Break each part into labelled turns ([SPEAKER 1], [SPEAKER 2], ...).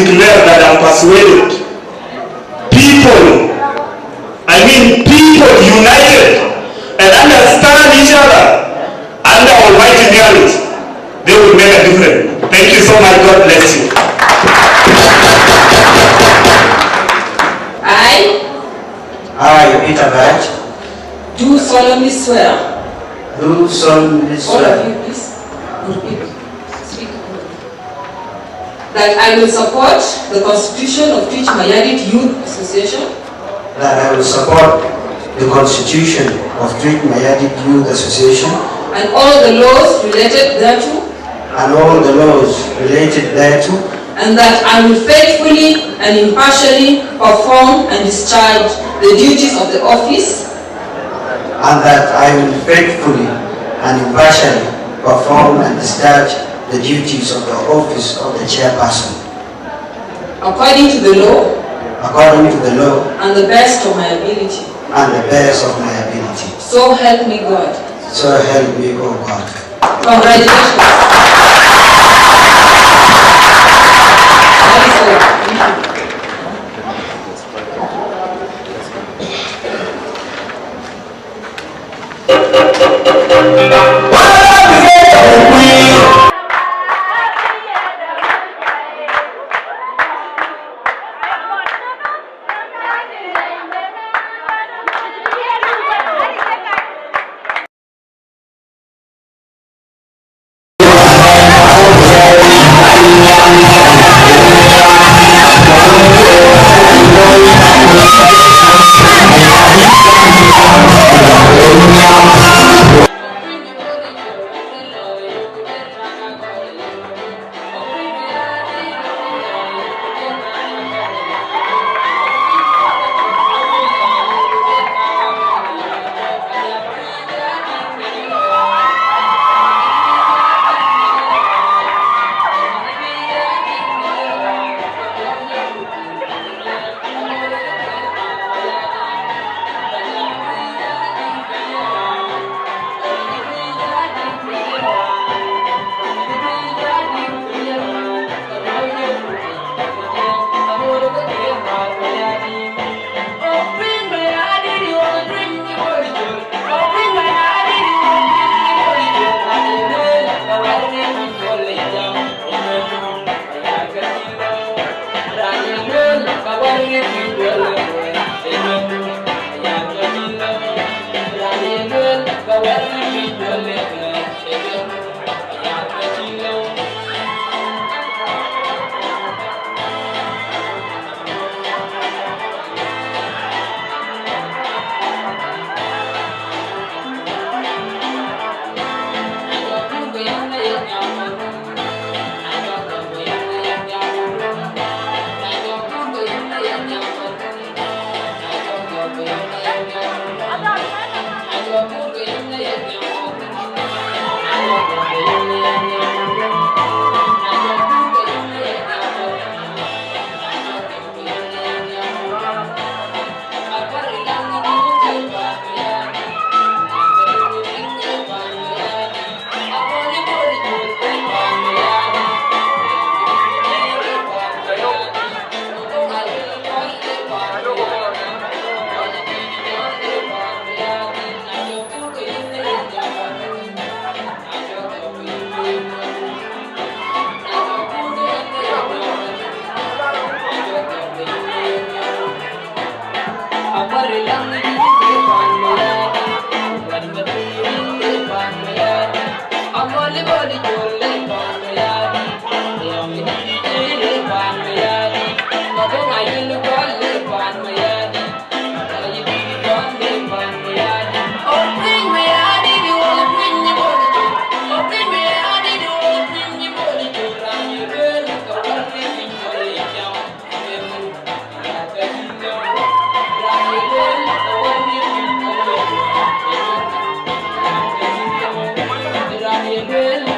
[SPEAKER 1] declare that I'm persuaded. People united and understand each other under Almighty merit, they will make a difference. Thank you so much. God bless you.
[SPEAKER 2] I, Peter Barrett,
[SPEAKER 3] do solemnly swear.
[SPEAKER 2] do solemnly
[SPEAKER 3] All
[SPEAKER 2] swear
[SPEAKER 3] of you, please. Repeat. Speak. That I will support the Constitution of Twic Mayardit Youth Association.
[SPEAKER 2] that I will support the Constitution of Twic Mayardit Youth Association
[SPEAKER 3] And all the laws related thereto.
[SPEAKER 2] and all the laws related thereto,
[SPEAKER 3] And that I will faithfully and impartially perform and discharge the duties of the office.
[SPEAKER 2] and that I will faithfully and impartially perform and discharge the duties of the office of the chairperson
[SPEAKER 3] According to the law.
[SPEAKER 2] according to the law
[SPEAKER 3] And the best of my ability.
[SPEAKER 2] and the best of my ability.
[SPEAKER 3] So help me God.
[SPEAKER 2] So help me, O God.
[SPEAKER 3] Congratulations. That is all. Thank you.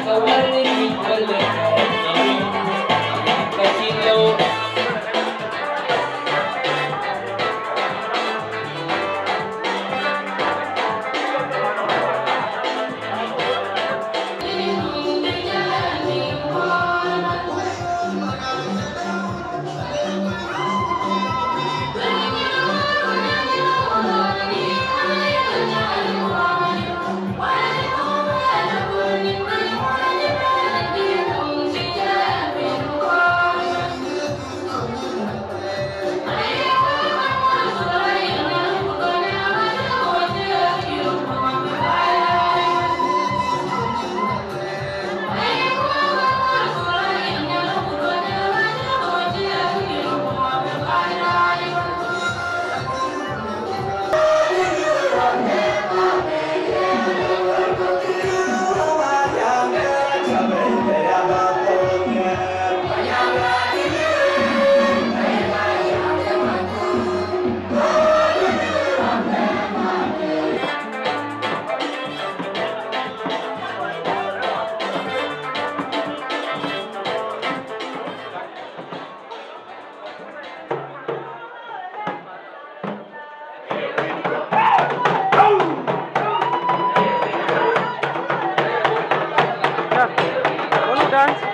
[SPEAKER 4] Well, start.